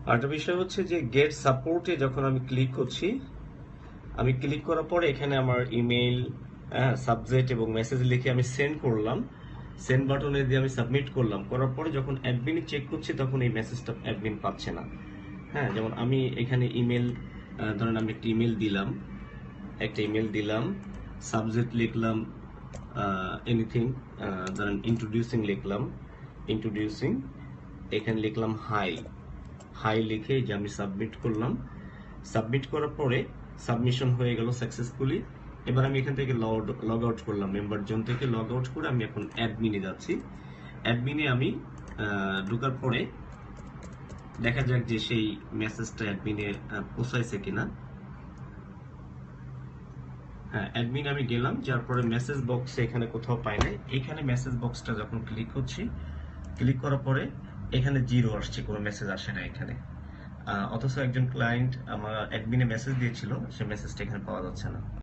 আরেকটা বিষয় হচ্ছে যে গেট সাপোর্টে যখন আমি ক্লিক করছি, আমি ক্লিক করার পরে এখানে আমার ইমেইল, সাবজেক্ট এবং মেসেজ লিখে আমি সেন্ড করলাম। সেন্ড বাটনে দিয়ে আমি সাবমিট করলাম, করার পরে যখন অ্যাডমিন চেক করছি তখন এই মেসেজটা অ্যাডমিন পাচ্ছে না। হ্যাঁ, যেমন আমি এখানে ইমেল, ধরেন আমি একটা ইমেল দিলাম, সাবজেক্ট লিখলাম এনিথিং, ধরেন ইন্ট্রোডিউসিং লিখলাম, ইন্ট্রোডিউসিং, এখানে লিখলাম হাই। হাই লিখে যে আমি সাবমিট করলাম। সাবমিট করার পরে সাবমিশন হয়ে গেল সাকসেসফুলি। এবার আমি এখান থেকে লগ আউট করলাম, মেম্বার জোন থেকে লগ আউট করে আমি এখন অ্যাডমিনে যাচ্ছি। অ্যাডমিনে আমি ঢোকার পরে দেখা যাক যে সেই মেসেজটা অ্যাডমিনে পৌঁছাইছে কিনা। হ্যাঁ, অ্যাডমিন আমি গেলাম, যার পরে মেসেজ বক্সে এখানে কোথাও পাই নাই। এখানে মেসেজ বক্সটা যখন ক্লিক করছি, ক্লিক করার পরে এখানে জিরো আসছে, কোনো মেসেজ আসে না এখানে। অথচ একজন ক্লায়েন্ট আমার অ্যাডমিনে মেসেজ দিয়েছিল, সে মেসেজটা এখানে পাওয়া যাচ্ছে না।